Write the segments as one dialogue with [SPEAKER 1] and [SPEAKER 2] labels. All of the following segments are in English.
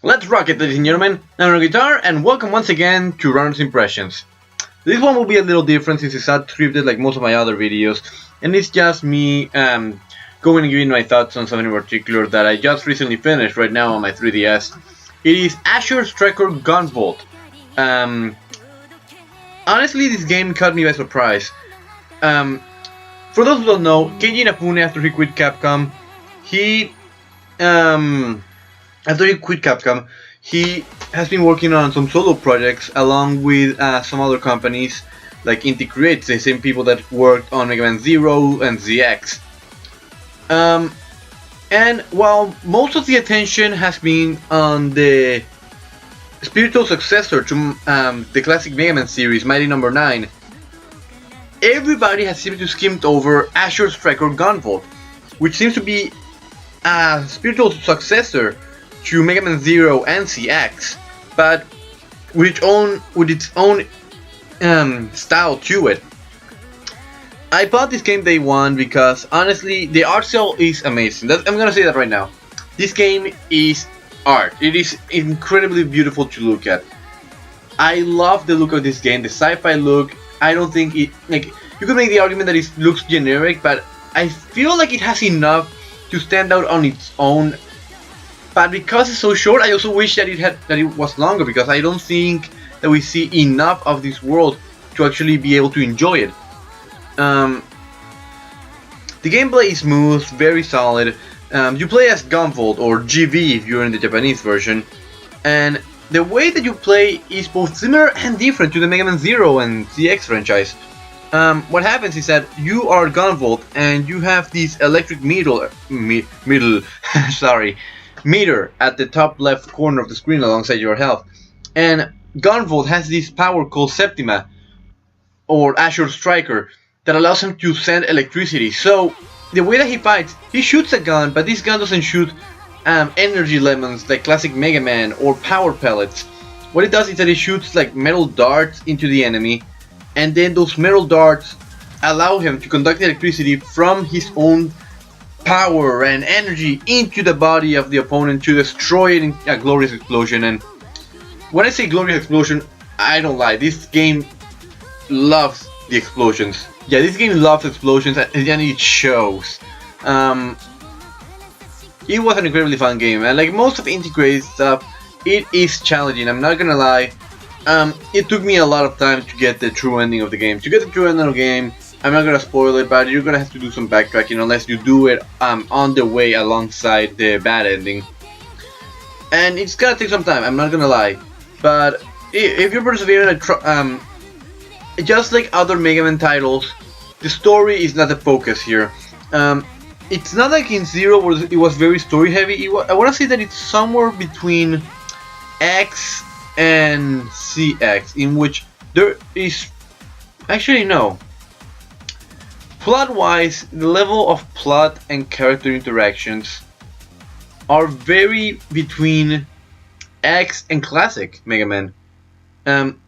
[SPEAKER 1] Let's rock it, ladies and gentlemen. I'm RunnerGuitar, and welcome once again to Runner's Impressions. This one will be a little different since it's not scripted like most of my other videos, and it's just me going and giving my thoughts on something in particular that I just recently finished right now on my 3DS. It is Azure Striker Gunvolt. Honestly, this game caught me by surprise. For those who don't know, Keiji Inafune, after he quit Capcom, he has been working on some solo projects along with some other companies like Inti Creates, the same people that worked on Mega Man 0 and ZX. And while most of the attention has been on the spiritual successor to the classic Mega Man series, Mighty No. 9, everybody has seemed to skimmed over Azure Striker Gunvolt, which seems to be a spiritual successor to Mega Man 0 and CX, but with its own style to it. I bought this game day one because honestly the art style is amazing. I'm gonna say that right now. This game is art. It is incredibly beautiful to look at. I love the look of this game, the sci-fi look. I don't think it, like, you could make the argument that it looks generic, but I feel like it has enough to stand out on its own. But because it's so short, I also wish that it was longer, because I don't think that we see enough of this world to actually be able to enjoy it. The gameplay is smooth, very solid. You play as Gunvolt, or GV if you're in the Japanese version, and the way that you play is both similar and different to the Mega Man 0 and ZX franchise. What happens is that you are Gunvolt and you have this electric meter at the top left corner of the screen alongside your health. And Gunvolt has this power called Septima, or Azure Striker, that allows him to send electricity. So the way that he fights, he shoots a gun, but this gun doesn't shoot energy lemons like classic Mega Man or power pellets. What it does is that it shoots like metal darts into the enemy, and then those metal darts allow him to conduct electricity from his own power and energy into the body of the opponent to destroy it in a glorious explosion. And when I say glorious explosion, I don't lie. This game loves the explosions. Yeah, this game loves explosions, and it shows. It was an incredibly fun game, and like most of integrated stuff, it is challenging. I'm not gonna lie. It took me a lot of time to get the true ending of the game. To get the true ending of the game, I'm not gonna spoil it, but you're gonna have to do some backtracking unless you do it on the way alongside the bad ending. And it's gonna take some time, I'm not gonna lie. But if you're persevering, just like other Mega Man titles, the story is not the focus here. It's not like in Zero where it was very story heavy. I wanna say that it's somewhere between X and CX, in which there is... Actually, no. Plot-wise, the level of plot and character interactions are very between X and classic Mega Man.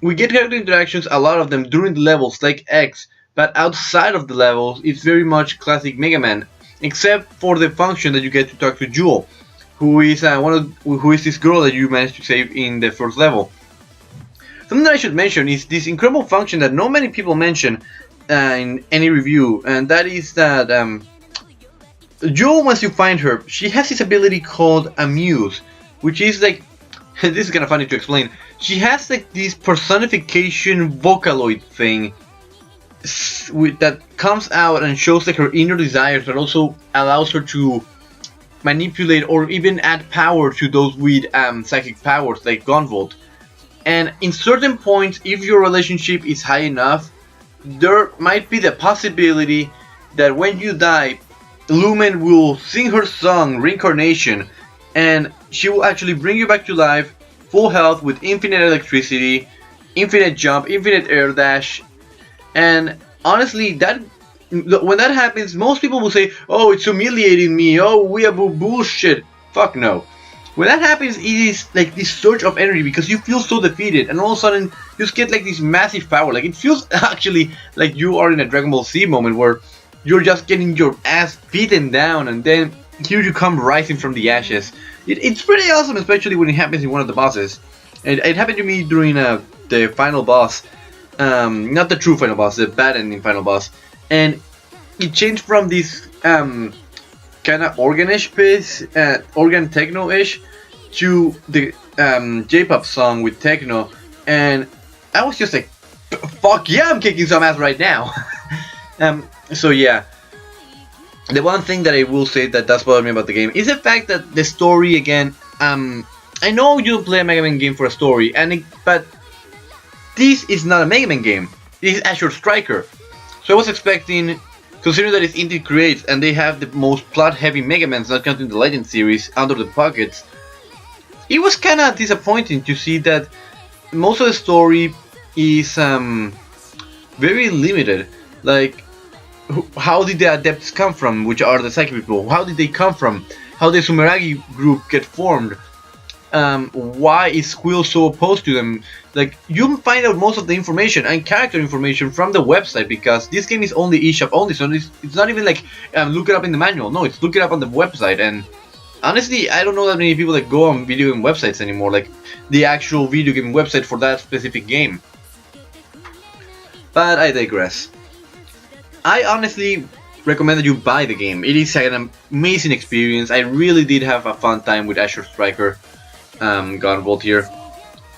[SPEAKER 1] We get character interactions, a lot of them, during the levels like X, but outside of the levels, it's very much classic Mega Man, except for the function that you get to talk to Jewel, who is this girl that you managed to save in the first level. Something that I should mention is this incredible function that not many people mention in any review, and that is that Jewel, once you find her, she has this ability called Amuse, which is like, this is kind of funny to explain. She has like this personification Vocaloid thing that comes out and shows like her inner desires, but also allows her to manipulate or even add power to those with psychic powers like Gunvolt. And in certain points, if your relationship is high enough, there might be the possibility that when you die, Lumen will sing her song Reincarnation, and she will actually bring you back to life, full health with infinite electricity, infinite jump, infinite air dash. And honestly, when that happens, most people will say, "Oh, it's humiliating me. Oh, weeaboo bullshit." Fuck no. When that happens, it is like this surge of energy because you feel so defeated, and all of a sudden you just get like this massive power. Like, it feels actually like you are in a Dragon Ball Z moment where you're just getting your ass beaten down, and then here you come rising from the ashes. It's pretty awesome, especially when it happens in one of the bosses. It happened to me during the final boss, not the true final boss, the bad ending final boss, and it changed from this kind of organ-ish piece, organ techno-ish, to the J-pop song with techno, and I was just like, fuck yeah, I'm kicking some ass right now. So yeah, the one thing that I will say that does bother me about the game is the fact that the story again. I know you don't play a Mega Man game for a story, but this is not a Mega Man game. This is Azure Striker, so I was expecting, considering that it's indie creates and they have the most plot-heavy Mega Mans, not counting the Legend series, under the pockets. It was kind of disappointing to see that most of the story is very limited. Like, how did the Adepts come from, which are the Psychic people? How did they come from? How did the Sumeragi group get formed? Why is Squill so opposed to them? Like, you find out most of the information and character information from the website, because this game is only eShop only, so it's not even like look it up in the manual. No, it's look it up on the website. And honestly, I don't know that many people that go on video game websites anymore, like the actual video game website for that specific game. But I digress. I honestly recommend that you buy the game. It is an amazing experience. I really did have a fun time with Azure Striker Gunvolt here.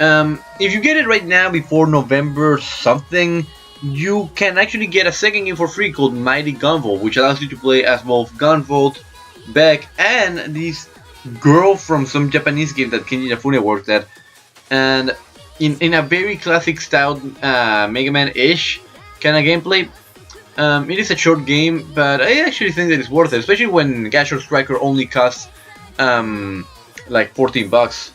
[SPEAKER 1] If you get it right now before November something, you can actually get a second game for free called Mighty Gunvolt, which allows you to play as both Gunvolt, Beck, and this girl from some Japanese game that Kenji Inafune worked at. And in a very classic style Mega Man-ish kind of gameplay. It is a short game, but I actually think that it's worth it, especially when Azure Striker only costs like $14.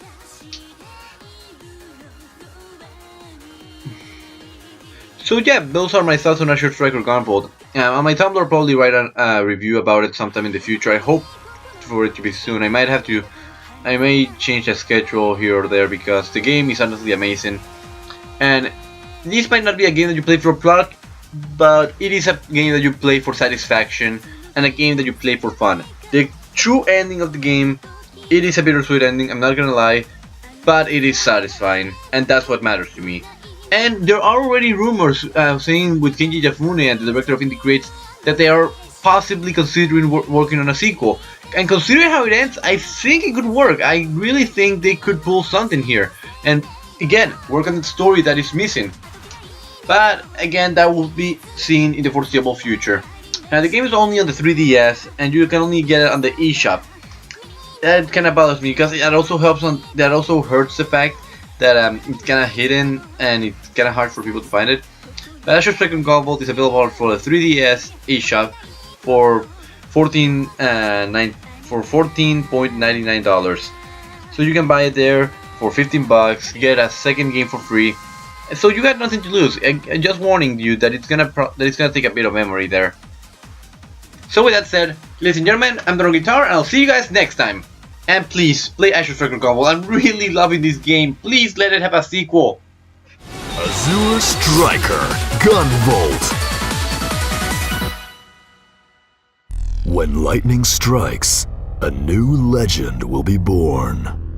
[SPEAKER 1] So yeah, those are my thoughts on Azure Striker Gunvolt. On my Tumblr, I'll probably write a review about it sometime in the future. I hope for it to be soon. I may change the schedule here or there, because the game is honestly amazing. And this might not be a game that you play for plot, but it is a game that you play for satisfaction, and a game that you play for fun. The true ending of the game, it is a bittersweet ending, I'm not gonna lie, but it is satisfying, and that's what matters to me. And there are already rumors saying with Kenji Inafune and the director of Indie Creates that they are possibly considering working on a sequel. And considering how it ends, I think it could work. I really think they could pull something here. And again, work on the story that is missing. But again, that will be seen in the foreseeable future. Now, the game is only on the 3DS, and you can only get it on the eShop. That kind of bothers me, because that also hurts the fact that it's kind of hidden and it's kind of hard for people to find it. But Azure Striker Gunvolt is available for the 3DS eShop for $14.99. So you can buy it there for $15. You get a second game for free. So you got nothing to lose. And just warning you that it's gonna take a bit of memory there. So with that said, ladies and gentlemen, I'm RunnerGuitar, and I'll see you guys next time. And please play Azure Striker Gunvolt. I'm really loving this game. Please let it have a sequel.
[SPEAKER 2] Azure Striker Gunvolt. When lightning strikes, a new legend will be born.